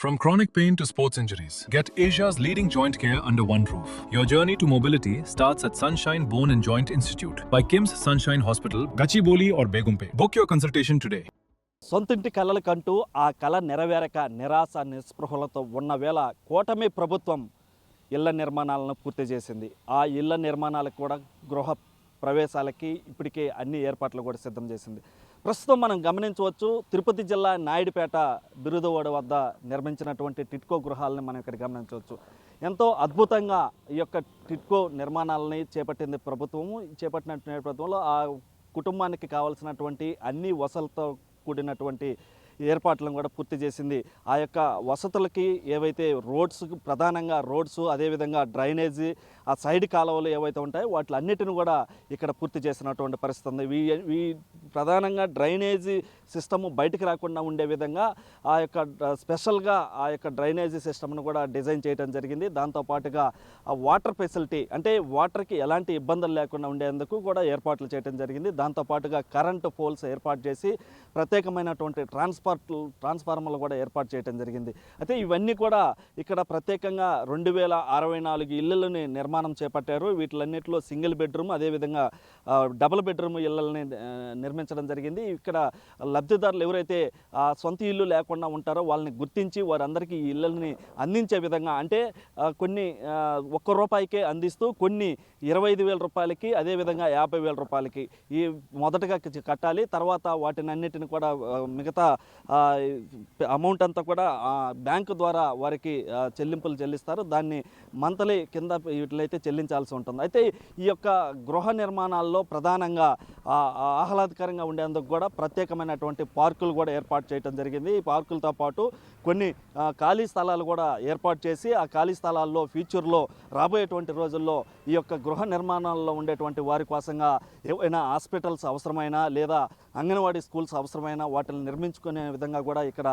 From chronic pain to sports injuries, get Asia's leading joint care under one roof. Your journey to mobility starts at Sunshine Bone and Joint Institute by Kim's Sunshine Hospital, Gachibowli or Begumpe. Book your consultation today. సొంతింటి కలలకంటూ ఆ కళ నెరవేరక నిరాశ నిస్పృహలతో ఉన్న వేళ కూటమి ప్రభుత్వం ఇళ్ల నిర్మాణాలను పూర్తి చేసింది. ఆ ఇళ్ల నిర్మాణాలకు కూడా గృహ ప్రవేశాలకి ఇప్పటికే అన్ని ఏర్పాట్లు కూడా సిద్ధం చేసింది. ప్రస్తుతం మనం గమనించవచ్చు, తిరుపతి జిల్లా నాయుడుపేట బిరుదువాడ వద్ద నిర్మించినటువంటి టిట్కో గృహాలని మనం ఇక్కడ గమనించవచ్చు. ఎంతో అద్భుతంగా ఈ యొక్క టిట్కో నిర్మాణాలని చేపట్టింది ప్రభుత్వము. చేపట్టిన నేపథ్యంలో ఆ కుటుంబానికి కావాల్సినటువంటి అన్ని వసతులతో కూడినటువంటి ఏర్పాట్లను కూడా పూర్తి చేసింది. ఆ యొక్క వసతులకి ఏవైతే ప్రధానంగా రోడ్స్, అదేవిధంగా డ్రైనేజీ, ఆ సైడ్ కాలువలు ఏవైతే ఉంటాయో వాటిలన్నిటిని కూడా ఇక్కడ పూర్తి చేసినటువంటి పరిస్థితి ఉంది. ప్రధానంగా డ్రైనేజీ సిస్టము బయటకు రాకుండా ఉండే విధంగా ఆ యొక్క స్పెషల్గా ఆ యొక్క డ్రైనేజీ సిస్టమ్ను కూడా డిజైన్ చేయడం జరిగింది. దాంతోపాటుగా ఆ వాటర్ ఫెసిలిటీ, అంటే వాటర్కి ఎలాంటి ఇబ్బందులు లేకుండా ఉండేందుకు కూడా ఏర్పాట్లు చేయడం జరిగింది. దాంతోపాటుగా కరెంటు పోల్స్ ఏర్పాటు చేసి ప్రత్యేకమైనటువంటి ట్రాన్స్ఫార్మర్లు కూడా ఏర్పాటు చేయడం జరిగింది. అయితే ఇవన్నీ కూడా ఇక్కడ ప్రత్యేకంగా 2064 ఇళ్లని నిర్మాణం చేపట్టారు. వీటిలన్నింటిలో సింగిల్ బెడ్రూమ్, అదేవిధంగా డబుల్ బెడ్రూమ్ ఇళ్లని నిర్మించడం జరిగింది. ఇక్కడ లబ్ధిదారులు ఎవరైతే సొంత ఇల్లు లేకుండా ఉంటారో వాళ్ళని గుర్తించి వారందరికీ ఈ ఇళ్లని అందించే విధంగా, అంటే కొన్ని ₹1 అందిస్తూ కొన్ని 25,000 రూపాయలకి, అదేవిధంగా 50,000 రూపాయలకి ఈ మొదటగా కట్టాలి. తర్వాత వాటిని అన్నిటిని కూడా మిగతా అమౌంట్ అంతా కూడా బ్యాంకు ద్వారా వారికి చెల్లింపులు చెల్లిస్తారు. దాన్ని మంత్లీ కింద వీటిలైతే చెల్లించాల్సి ఉంటుంది. అయితే ఈ యొక్క గృహ నిర్మాణాల్లో ప్రధానంగా ఆహ్లాదకరంగా ఉండేందుకు కూడా ప్రత్యేకమైనటువంటి పార్కులు కూడా ఏర్పాటు చేయడం జరిగింది. ఈ పార్కులతో పాటు కొన్ని ఖాళీ స్థలాలు కూడా ఏర్పాటు చేసి ఆ ఖాళీ స్థలాల్లో ఫ్యూచర్లో రాబోయేటువంటి రోజుల్లో ఈ యొక్క గృహ నిర్మాణాల్లో ఉండేటువంటి వారి కోసంగా ఏవైనా హాస్పిటల్స్ అవసరమైనా లేదా అంగన్వాడీ స్కూల్స్ అవసరమైనా వాటిని నిర్మించుకునే విధంగా కూడా ఇక్కడ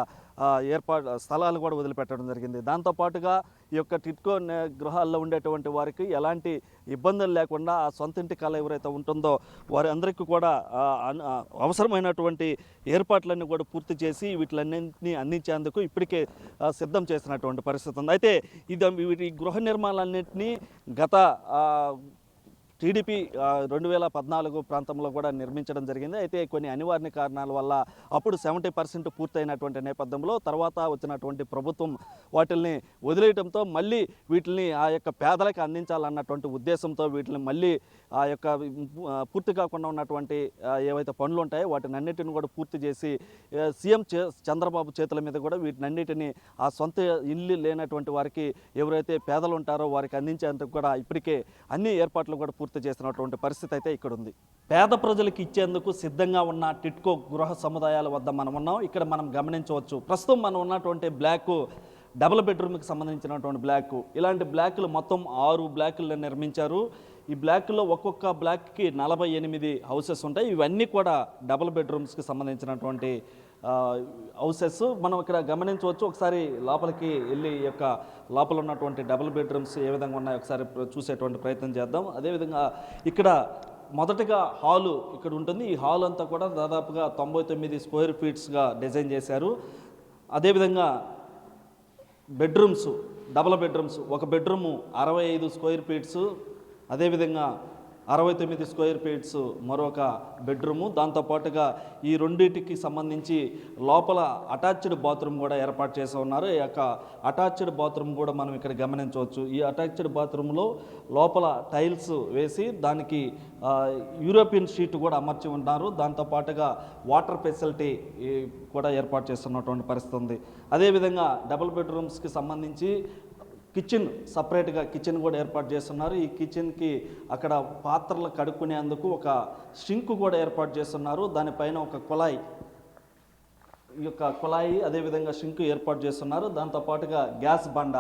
స్థలాలు కూడా వదిలిపెట్టడం జరిగింది. దాంతోపాటుగా ఈ యొక్క టిట్కో గృహాల్లో ఉండేటువంటి వారికి ఎలాంటి ఇబ్బందులు లేకుండా ఆ సొంతింటి కళ ఎవరైతే ఉంటుందో వారి అందరికీ కూడా అవసరమైనటువంటి ఏర్పాట్లన్నీ కూడా పూర్తి చేసి వీటిలన్నింటినీ అందించేందుకు ఇప్పటికే సిద్ధం చేసినటువంటి పరిస్థితి ఉంది. అయితే ఈ గృహ నిర్మాణాలన్నింటినీ గత టీడీపీ 2014 ప్రాంతంలో కూడా నిర్మించడం జరిగింది. అయితే కొన్ని అనివార్య కారణాల వల్ల అప్పుడు 70% పూర్తయినటువంటి నేపథ్యంలో తర్వాత వచ్చినటువంటి ప్రభుత్వం వాటిల్ని వదిలేయడంతో మళ్ళీ వీటిని ఆ యొక్క పేదలకు అందించాలన్నటువంటి ఉద్దేశంతో వీటిని మళ్ళీ ఆ యొక్క పూర్తి కాకుండా ఉన్నటువంటి ఏవైతే పనులు ఉంటాయో వాటిని అన్నిటిని కూడా పూర్తి చేసి సీఎం చంద్రబాబు చేతుల మీద కూడా వీటినన్నిటిని ఆ సొంత ఇల్లు లేనటువంటి వారికి ఎవరైతే పేదలు ఉంటారో వారికి అందించేందుకు కూడా ఇప్పటికే అన్ని ఏర్పాట్లు కూడా పూర్తి చేసినటువంటి పరిస్థితి అయితే ఇక్కడ ఉంది. పేద ప్రజలకు ఇచ్చేందుకు సిద్ధంగా ఉన్న టిట్కో గృహ సముదాయాల వద్ద మనం ఉన్నాం. ఇక్కడ మనం గమనించవచ్చు, ప్రస్తుతం మనం ఉన్నటువంటి బ్లాక్ డబుల్ బెడ్రూమ్కి సంబంధించినటువంటి బ్లాక్. ఇలాంటి బ్లాక్లు మొత్తం 6 బ్లాకులు నిర్మించారు. ఈ బ్లాక్లో ఒక్కొక్క బ్లాక్కి 48 హౌసెస్ ఉంటాయి. ఇవన్నీ కూడా డబుల్ బెడ్రూమ్స్కి సంబంధించినటువంటి హౌసెస్. మనం ఇక్కడ గమనించవచ్చు. ఒకసారి లోపలికి వెళ్ళి ఈ యొక్క లోపల ఉన్నటువంటి డబుల్ బెడ్రూమ్స్ ఏ విధంగా ఉన్నాయో ఒకసారి చూసేటువంటి ప్రయత్నం చేద్దాం. అదేవిధంగా ఇక్కడ మొదటగా హాలు ఇక్కడ ఉంటుంది. ఈ హాల్ అంతా కూడా దాదాపుగా 99 స్క్వేర్ ఫీట్స్గా డిజైన్ చేశారు. అదేవిధంగా బెడ్రూమ్స్, డబుల్ బెడ్రూమ్స్, ఒక బెడ్రూము 65 స్క్వేర్ ఫీట్స్, అదేవిధంగా 69 స్క్వేర్ ఫీట్స్ మరొక బెడ్రూము. దాంతోపాటుగా ఈ రెండింటికి సంబంధించి లోపల అటాచ్డ్ బాత్రూమ్ కూడా ఏర్పాటు చేసి ఉన్నారు. ఈ యొక్క అటాచ్డ్ బాత్రూమ్ కూడా మనం ఇక్కడ గమనించవచ్చు. ఈ అటాచ్డ్ బాత్రూంలో లోపల టైల్స్ వేసి దానికి యూరోపియన్ షీట్ కూడా అమర్చి ఉన్నారు. దాంతోపాటుగా వాటర్ ఫెసిలిటీ కూడా ఏర్పాటు చేస్తున్నటువంటి పరిస్థితి ఉంది. అదేవిధంగా డబుల్ బెడ్రూమ్స్కి సంబంధించి కిచెన్, సపరేట్గా కిచెన్ కూడా ఏర్పాటు చేస్తున్నారు. ఈ కిచెన్కి అక్కడ పాత్రలు కడుక్కునేందుకు ఒక షింక్ కూడా ఏర్పాటు చేస్తున్నారు. దానిపైన ఒక కుళాయి, ఈ యొక్క కుళాయి అదేవిధంగా షింక్ ఏర్పాటు చేస్తున్నారు. దాంతోపాటుగా గ్యాస్ బండ,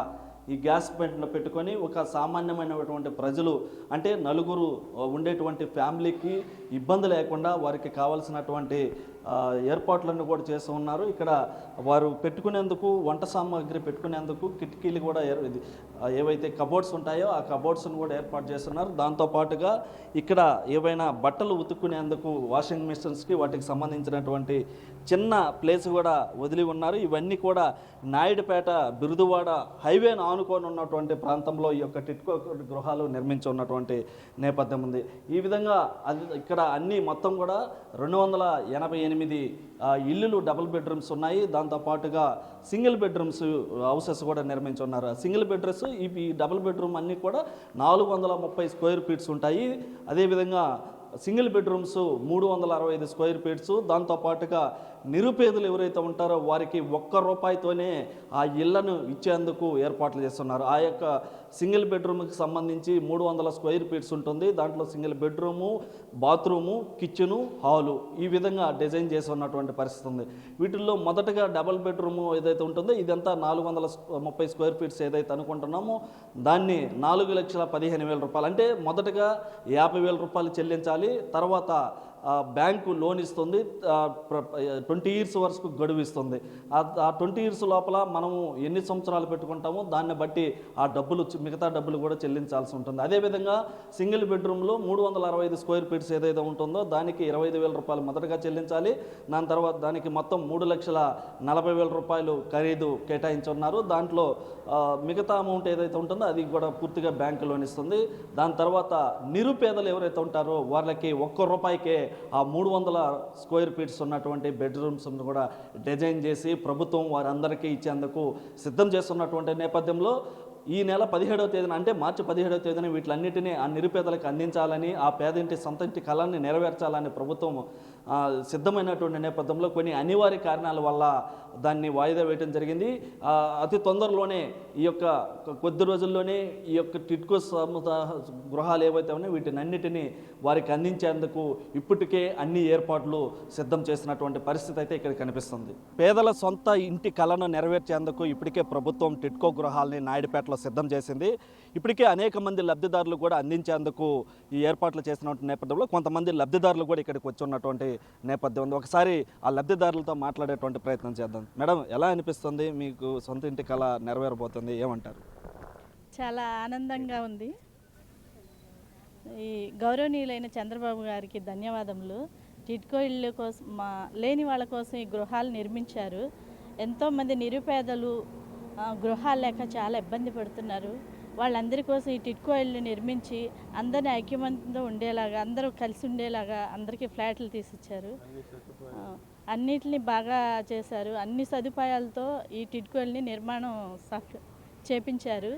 ఈ గ్యాస్ బండ పెట్టుకొని ఒక సామాన్యమైనటువంటి ప్రజలు, అంటే నలుగురు ఉండేటువంటి ఫ్యామిలీకి ఇబ్బంది లేకుండా వారికి కావాల్సినటువంటి ఏర్పాట్లన్నీ కూడా చేస్తూ ఉన్నారు. ఇక్కడ వారు పెట్టుకునేందుకు వంట సామాగ్రి పెట్టుకునేందుకు కిటికీలు కూడా ఏవైతే కబోర్డ్స్ ఉంటాయో ఆ కబోర్డ్స్ను కూడా ఏర్పాటు చేస్తున్నారు. దాంతోపాటుగా ఇక్కడ ఏవైనా బట్టలు ఉతుక్కునేందుకు వాషింగ్ మిషన్స్కి వాటికి సంబంధించినటువంటి చిన్న ప్లేస్ కూడా వదిలి ఉన్నారు. ఇవన్నీ కూడా నాయుడుపేట బిరుదువాడ హైవేను ఆనుకొని ఉన్నటువంటి ప్రాంతంలో ఈ యొక్క టిట్కో గృహాలు నిర్మించి ఉన్నటువంటి నేపథ్యం ఉంది. ఈ విధంగా ఇక్కడ అన్నీ మొత్తం కూడా 288 ఇల్లులు డబుల్ బెడ్రూమ్స్ ఉన్నాయి. దాంతోపాటుగా సింగిల్ బెడ్రూమ్స్ హౌసెస్ కూడా నిర్మించి ఉన్నారు. సింగిల్ బెడ్రూమ్స్ ఈ డబుల్ బెడ్రూమ్ అన్నీ కూడా 430 స్క్వేర్ ఫీట్స్ ఉంటాయి. అదేవిధంగా సింగిల్ బెడ్రూమ్స్ 365 స్క్వేర్ ఫీట్స్. దాంతోపాటుగా నిరుపేదలు ఎవరైతే ఉంటారో వారికి ₹1 ఆ ఇళ్లను ఇచ్చేందుకు ఏర్పాట్లు చేస్తున్నారు. ఆ యొక్క సింగిల్ బెడ్రూమ్కి సంబంధించి 300 స్క్వేర్ ఫీట్స్ ఉంటుంది. దాంట్లో single bedroom, bathroom, kitchen, hall ఈ విధంగా డిజైన్ చేసి ఉన్నటువంటి పరిస్థితి ఉంది. వీటిల్లో మొదటగా డబల్ బెడ్రూము ఏదైతే ఉంటుందో ఇదంతా 430 స్క్వేర్ ఫీట్స్ ఏదైతే అనుకుంటున్నామో దాన్ని ₹4,15,000 అంటే మొదటగా ₹50,000 చెల్లించాలి. తర్వాత బ్యాంకు లోన్ ఇస్తుంది, 20 ఇయర్స్ వరకు గడువు ఇస్తుంది. ఆ 20 ఇయర్స్ లోపల మనము ఎన్ని సంవత్సరాలు పెట్టుకుంటామో దాన్ని బట్టి ఆ డబ్బులు మిగతా డబ్బులు కూడా చెల్లించాల్సి ఉంటుంది. అదేవిధంగా సింగిల్ బెడ్రూమ్లో 365 స్క్వేర్ ఫీట్స్ ఏదైతే ఉంటుందో దానికి ₹25,000 మొదటగా చెల్లించాలి. దాని తర్వాత దానికి మొత్తం ₹3,40,000 ఖరీదు కేటాయించున్నారు. దాంట్లో మిగతా అమౌంట్ ఏదైతే ఉంటుందో అది కూడా పూర్తిగా బ్యాంకు లోన్ ఇస్తుంది. దాని తర్వాత నిరుపేదలు ఎవరైతే ఉంటారో వాళ్ళకి ₹1 ఆ 300 స్క్వేర్ ఫీట్స్ ఉన్నటువంటి బెడ్రూమ్స్ కూడా డిజైన్ చేసి ప్రభుత్వం వారందరికీ ఇచ్చేందుకు సిద్ధం చేస్తున్నటువంటి నేపథ్యంలో ఈ నెల 17వ తేదీన అంటే మార్చి 17వ తేదీన వీటిలన్నిటినీ ఆ నిరుపేదలకు అందించాలని, ఆ పేదింటి సొంత ఇంటి కళని నెరవేర్చాలని ప్రభుత్వం సిద్ధమైనటువంటి నేపథ్యంలో కొన్ని అనివార్య కారణాల వల్ల దాన్ని వాయిదా వేయడం జరిగింది. అతి తొందరలోనే ఈ యొక్క కొద్ది రోజుల్లోనే ఈ యొక్క టిట్కో గృహాలు ఏవైతే ఉన్నాయో వీటినన్నిటినీ వారికి అందించేందుకు ఇప్పటికే అన్ని ఏర్పాట్లు సిద్ధం చేసినటువంటి పరిస్థితి అయితే ఇక్కడ కనిపిస్తుంది. పేదల సొంత ఇంటి కళను నెరవేర్చేందుకు ఇప్పటికే ప్రభుత్వం టిట్కో గృహాలని నాయుడుపేటలో సిద్ధం చేసింది. ఇప్పటికే అనేక మంది లబ్ధిదారులు కూడా అందించేందుకు ఈ ఏర్పాట్లు చేసినటువంటి నేపథ్యంలో కొంతమంది లబ్ధిదారులు కూడా ఇక్కడికి వచ్చి ఉన్నటువంటి నేపథ్యం ఉంది. ఒకసారి ఆ లబ్ధిదారులతో మాట్లాడేటువంటి ప్రయత్నం చేద్దాం. మేడం, ఎలా అనిపిస్తుంది మీకు? సొంత ఇంటి కళ నెరవేరబోతుంది, ఏమంటారు? చాలా ఆనందంగా ఉంది. ఈ గౌరవనీయులైన చంద్రబాబు గారికి ధన్యవాదములు. టిట్కో ఇళ్ళు కోసం లేని వాళ్ళ కోసం ఈ గృహాలు నిర్మించారు. ఎంతోమంది నిరుపేదలు గృహాలు లేక చాలా ఇబ్బంది పడుతున్నారు. వాళ్ళందరి కోసం ఈ టిట్కో ఇళ్ళు నిర్మించి అందరినీ ఐక్యమత్యంతో ఉండేలాగా, అందరూ కలిసి ఉండేలాగా అందరికీ ఫ్లాట్లు తీసిచ్చారు. అన్నిటిని బాగా చేశారు. అన్ని సదుపాయాలతో ఈ టిట్కో ఇళ్ళని నిర్మాణం చేపించారు.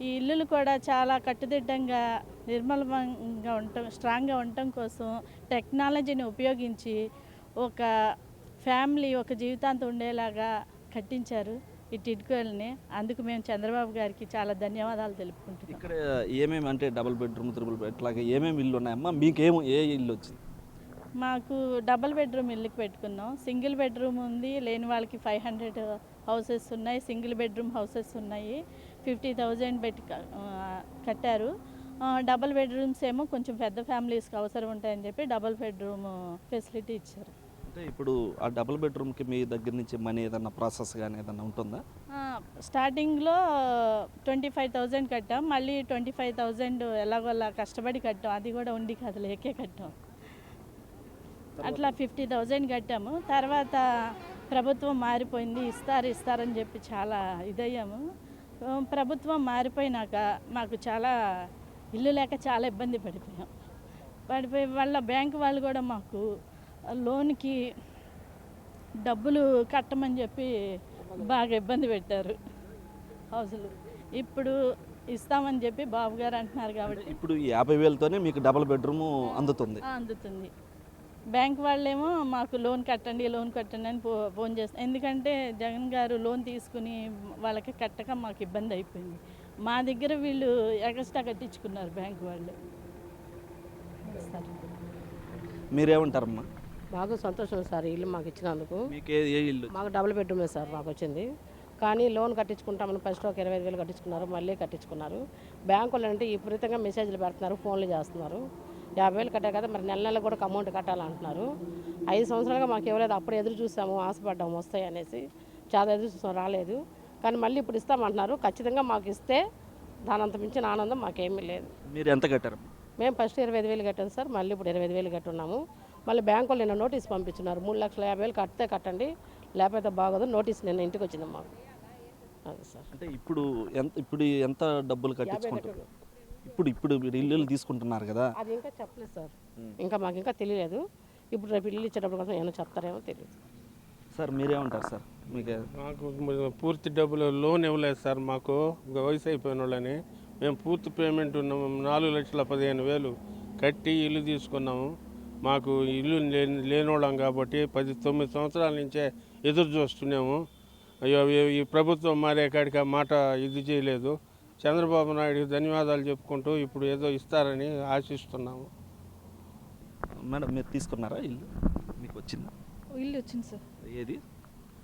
ఈ ఇల్లులు కూడా చాలా కట్టుదిట్టంగా నిర్మలంగా ఉండటం, స్ట్రాంగ్గా ఉండటం కోసం టెక్నాలజీని ఉపయోగించి ఒక ఫ్యామిలీ ఒక జీవితాంతం ఉండేలాగా కట్టించారు ఈ టిట్కోల్ని. అందుకు మేము చంద్రబాబు గారికి చాలా ధన్యవాదాలు తెలుపుకుంటున్నాం. ఇక్కడ ఏమేమి అంటే డబుల్ బెడ్రూమ్, త్రిబుల్ బెడ్ ఇట్లాగే ఏమేమి ఇల్లు ఉన్నాయమ్మా? ఏ ఇల్లు వచ్చింది? మాకు డబుల్ బెడ్రూమ్ ఇల్లుకి పెట్టుకున్నాం. సింగిల్ బెడ్రూమ్ ఉంది, లేని వాళ్ళకి 500 హౌసెస్ ఉన్నాయి. సింగిల్ బెడ్రూమ్ హౌసెస్ ఉన్నాయి. 50,000 పెట్టి కట్టారు. డబుల్ బెడ్రూమ్స్ ఏమో కొంచెం పెద్ద ఫ్యామిలీస్కి అవసరం ఉంటాయని చెప్పి డబుల్ బెడ్రూమ్ ఫెసిలిటీ ఇచ్చారు. అంటే ఇప్పుడు ఆ డబుల్ బెడ్రూమ్కి మీ దగ్గర నుంచి మనీ ఏదన్నా ప్రాసెస్ కానీ ఏదన్నా ఉంటుందా? స్టార్టింగ్లో 25,000 కట్టాం. మళ్ళీ 25,000 ఎలాగోలా కష్టపడి కట్టాం. అది కూడా ఉండి కథ లేకే కట్టాం. అట్లా 50,000 కట్టాము. తర్వాత ప్రభుత్వం మారిపోయింది, ఇస్తారని చెప్పి చాలా ఇదయ్యాము. ప్రభుత్వం మారిపోయినాక మాకు చాలా ఇల్లు లేక చాలా ఇబ్బంది పడిపోయి వాళ్ళ బ్యాంకు వాళ్ళు కూడా మాకు లోన్కి డబ్బులు కట్టమని చెప్పి బాగా ఇబ్బంది పెట్టారు హౌసులు. ఇప్పుడు ఇస్తామని చెప్పి బాబు గారు అంటున్నారు కాబట్టి ఇప్పుడు 50,000తోనే మీకు డబుల్ బెడ్రూమ్ అందుతుంది. బ్యాంక్ వాళ్ళేమో మాకు లోన్ కట్టండి అని ఫోన్ చేస్తాం. ఎందుకంటే జగన్ గారు లోన్ తీసుకుని వాళ్ళకి కట్టక మాకు ఇబ్బంది అయిపోయింది. మా దగ్గర వీళ్ళు ఎక్స్ట్రా కట్టించుకున్నారు బ్యాంక్ వాళ్ళు. మీరేమంటారమ్మా? బాగా సంతోషం సార్ ఇల్లు మాకు ఇచ్చినందుకు. మీకు ఏ ఇల్లు? మాకు డబుల్ బెడ్రూమే సార్ మాకు వచ్చింది. కానీ లోన్ కట్టించుకుంటామని ఫస్ట్ ఒక 25,000 కట్టించుకున్నారు, మళ్ళీ కట్టించుకున్నారు. బ్యాంకు వాళ్ళు అంటే విపరీతంగా మెసేజ్లు పెడుతున్నారు, ఫోన్లు చేస్తున్నారు. 50,000 కట్టారు కదా, మరి నెల నెల కూడా అమౌంట్ కట్టాలంటున్నారు. 5 సంవత్సరాలుగా మాకు ఇవ్వలేదు. అప్పుడు ఎదురు చూసాము, ఆశపడ్డాము వస్తాయి అనేసి. చాలా ఎదురు చూసాం, రాలేదు. కానీ మళ్ళీ ఇప్పుడు ఇస్తామంటున్నారు. ఖచ్చితంగా మాకు ఇస్తే దానంత మించిన ఆనందం మాకేమీ లేదు. మీరు ఎంత కట్టారు? మేము ఫస్ట్ 25,000 కట్టాం సార్, మళ్ళీ ఇప్పుడు 25,000 కట్టున్నాము. మళ్ళీ బ్యాంకు వాళ్ళు నిన్న నోటీస్ పంపించున్నారు, 3,50,000 కడితే కట్టండి, లేకపోతే బాగోదు. నోటీస్ నిన్న ఇంటికి వచ్చింది మాకు. అది సార్. అంటే ఇప్పుడు ఎంత డబ్బులు కట్టించుకుంటారు? ఇప్పుడు మీరు ఇల్లు తీసుకుంటున్నారు కదా, అది ఇంకా చెప్పలేదు సార్, మాకు ఇంకా తెలియలేదు. ఇప్పుడు రేపు ఇల్లు ఇచ్చేటప్పుడు కోసం ఏమైనా చెప్తారేమో తెలియదు. సార్ మీరేమంటారు సార్? మీకు మాకు పూర్తి డబ్బులు లోన్ ఇవ్వలేదు సార్. మాకు వయసు అయిపోయిన వాళ్ళని మేము పూర్తి పేమెంట్ ఉన్నాము. 4,15,000 కట్టి ఇల్లు తీసుకున్నాము. మాకు ఇల్లు లేనోళ్ళం కాబట్టి 9 సంవత్సరాల నుంచే ఎదురు చూస్తున్నాము. అయ్యో ఈ ప్రభుత్వం మారే కాడికి ఆ మాట ఇది చేయలేదు. చంద్రబాబు నాయుడుకి ధన్యవాదాలు చెప్పుకుంటూ ఇప్పుడు ఏదో ఇస్తారని ఆశిస్తున్నాము. మేడం మీరు తీసుకున్నారా ఇల్లు? మీకు వచ్చిందా ఇల్లు? వచ్చింది సార్. ఏది?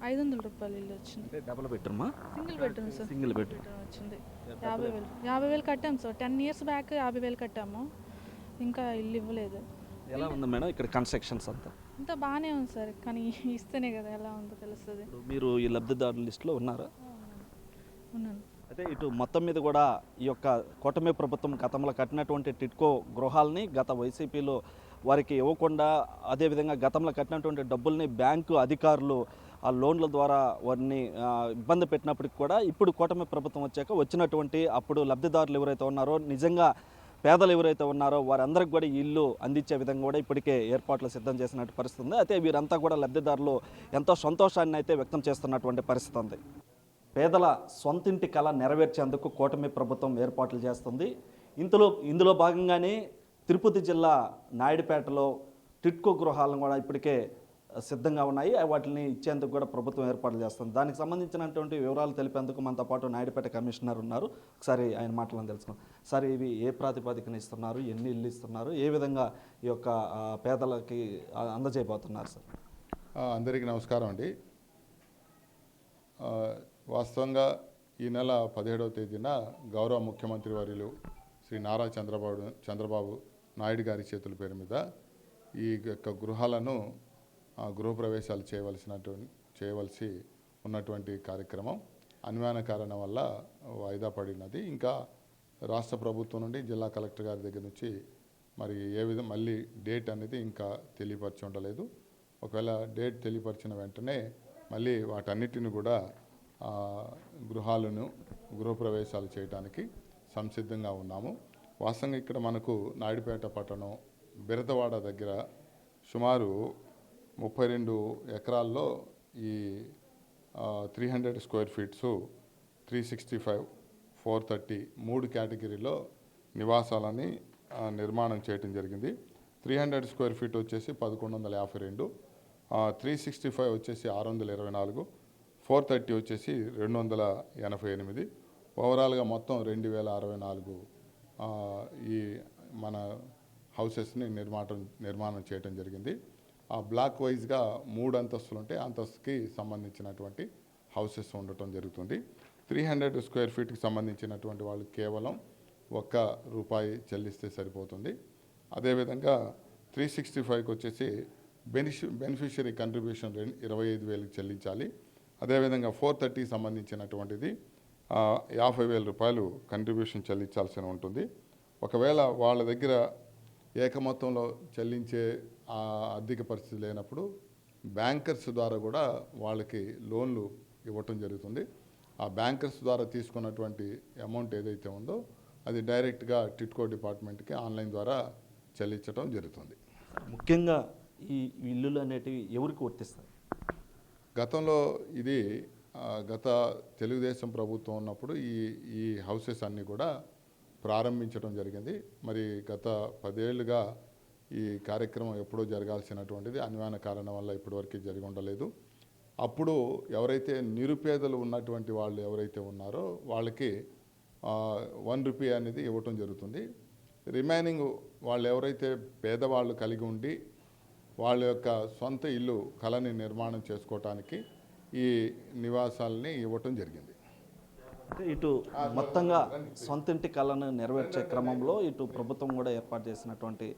500 రూపాయలు ఇల్లు వచ్చింది. అంటే డబుల్ బెడ్రూమా? Single bedroom sir. Single bedroom వచ్చింది. 50,000 కట్టాము సార్. 10 years బ్యాక్ 50,000 కట్టాము. ఇంకా ఇల్లు ఇవ్వలేదు. ఎలా ఉంది మేడం ఇక్కడ కన్స్ట్రక్షన్స్ అంతా? అంతా బాగానే ఉంది సార్, కానీ ఇస్తేనే కదా ఎలా ఉందో తెలుస్తుంది. మీరు ఈ లబ్ధిదారుల లిస్టులో ఉన్నారా? ఉన్నాను. అయితే ఇటు మొత్తం మీద కూడా ఈ యొక్క కూటమి ప్రభుత్వం గతంలో కట్టినటువంటి టిట్కో గృహాలని గత వైసీపీలో వారికి ఇవ్వకుండా, అదేవిధంగా గతంలో కట్టినటువంటి డబ్బుల్ని బ్యాంకు అధికారులు ఆ లోన్ల ద్వారా వారిని ఇబ్బంది పెట్టినప్పటికి కూడా ఇప్పుడు కూటమి ప్రభుత్వం వచ్చాక వచ్చినటువంటి అప్పుడు లబ్ధిదారులు ఎవరైతే ఉన్నారో, నిజంగా పేదలు ఎవరైతే ఉన్నారో వారందరికి కూడా ఇల్లు అందించే విధంగా కూడా ఇప్పటికే ఏర్పాట్లు సిద్ధం చేసినట్టు పరిస్థితి ఉంది. అయితే వీరంతా కూడా లబ్ధిదారులు ఎంతో సంతోషాన్ని అయితే వ్యక్తం చేస్తున్నటువంటి పరిస్థితి ఉంది. పేదల సొంతింటి కళ నెరవేర్చేందుకు కూటమి ప్రభుత్వం ఏర్పాట్లు చేస్తుంది. ఇందులో భాగంగానే తిరుపతి జిల్లా నాయుడుపేటలో టిట్కో గృహాలను కూడా ఇప్పటికే సిద్ధంగా ఉన్నాయి. వాటిని ఇచ్చేందుకు కూడా ప్రభుత్వం ఏర్పాట్లు చేస్తుంది. దానికి సంబంధించినటువంటి వివరాలు తెలిపేందుకు మనతో పాటు నాయుడుపేట కమిషనర్ ఉన్నారు. ఒకసారి ఆయన మాటలను తెలుసుకుందాం. సార్, ఇవి ఏ ప్రాతిపదికన ఇస్తున్నారు, ఎన్ని ఇల్లు ఇస్తున్నారు, ఏ విధంగా ఈ యొక్క పేదలకి అందజేయబోతున్నారు సార్? అందరికీ నమస్కారం అండి. వాస్తవంగా ఈ నెల 17వ తేదీన గౌరవ ముఖ్యమంత్రి వర్యులు శ్రీ నారా చంద్రబాబు నాయుడు గారి చేతుల పేరు మీద ఈ యొక్క గృహాలను గృహప్రవేశాలు చేయవలసి ఉన్నటువంటి కార్యక్రమం అనివార్య కారణం వల్ల వాయిదా పడినది. ఇంకా రాష్ట్ర ప్రభుత్వం నుండి జిల్లా కలెక్టర్ గారి దగ్గర నుంచి మరి ఏ విధంగా మళ్ళీ డేట్ అనేది ఇంకా తెలియపరిచి ఉండలేదు. ఒకవేళ డేట్ తెలియపరిచిన వెంటనే మళ్ళీ వాటన్నిటిని కూడా గృహప్రవేశాలు చేయడానికి సంసిద్ధంగా ఉన్నాము. వాస్తవంగా ఇక్కడ మనకు నాయుడుపేట పట్టణం బిరదవాడ దగ్గర సుమారు 32 ఎకరాల్లో ఈ 300 స్క్వేర్ ఫీట్స్ 365, 430 3 కేటగిరీలో నివాసాలని నిర్మాణం చేయడం జరిగింది. 300 స్క్వేర్ ఫీట్ వచ్చేసి 1152, 365 వచ్చేసి 624, 430 వచ్చేసి 288. ఓవరాల్గా మొత్తం 2064 ఈ మన హౌసెస్ని నిర్మాణం చేయడం జరిగింది. ఆ బ్లాక్ వైజ్గా 3 అంతస్తులు ఉంటే అంతస్తుకి సంబంధించినటువంటి హౌసెస్ ఉండటం జరుగుతుంది. 300 స్క్వేర్ ఫీట్కి సంబంధించినటువంటి వాళ్ళు కేవలం ₹1 చెల్లిస్తే సరిపోతుంది. అదేవిధంగా 365కి వచ్చేసి బెనిఫిషియరీ కంట్రిబ్యూషన్ 25,000 చెల్లించాలి. అదేవిధంగా 430కి సంబంధించినటువంటిది ₹50,000 కంట్రిబ్యూషన్ చెల్లించాల్సి ఉంటుంది. ఒకవేళ వాళ్ళ దగ్గర ఏకమొత్తంలో చెల్లించే ఆర్థిక పరిస్థితి లేనప్పుడు బ్యాంకర్స్ ద్వారా కూడా వాళ్ళకి లోన్లు ఇవ్వటం జరుగుతుంది. ఆ బ్యాంకర్స్ ద్వారా తీసుకున్నటువంటి అమౌంట్ ఏదైతే ఉందో అది డైరెక్ట్గా టిట్కో డిపార్ట్మెంట్కి ఆన్లైన్ ద్వారా చెల్లించడం జరుగుతుంది. ముఖ్యంగా ఈ ఇల్లులు అనేటివి ఎవరికి వర్తిస్తాయి? గతంలో ఇది గత తెలుగుదేశం ప్రభుత్వం ఉన్నప్పుడు ఈ హౌసెస్ అన్నీ కూడా ప్రారంభించడం జరిగింది. మరి గత 10 ఏళ్ళుగా ఈ కార్యక్రమం ఎప్పుడో జరగాల్సినటువంటిది అనివార్య కారణం వల్ల ఇప్పటివరకు జరిగి ఉండలేదు. అప్పుడు ఎవరైతే నిరుపేదలు ఉన్నటువంటి వాళ్ళు ఎవరైతే ఉన్నారో వాళ్ళకి ₹1 అనేది ఇవ్వటం జరుగుతుంది. రిమైనింగ్ వాళ్ళు ఎవరైతే పేదవాళ్ళు కలిగి ఉండి వాళ్ళ యొక్క సొంత ఇల్లు కళని నిర్మాణం చేసుకోవటానికి ఈ నివాసాలని ఇవ్వటం జరిగింది. అంటే ఇటు మొత్తంగా సొంతింటి కళను నెరవేర్చే క్రమంలో ఇటు ప్రభుత్వం కూడా ఏర్పాటు చేసినటువంటి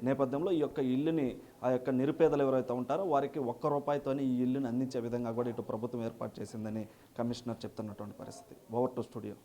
నేపథ్యంలో ఈ యొక్క ఇల్లుని ఆ యొక్క నిరుపేదలు ఎవరైతే ఉంటారో వారికి ₹1 ఈ ఇల్లుని అందించే విధంగా కూడా ఇటు ప్రభుత్వం ఏర్పాటు చేసిందని కమిషనర్ చెప్తున్నటువంటి పరిస్థితి. Over to studio.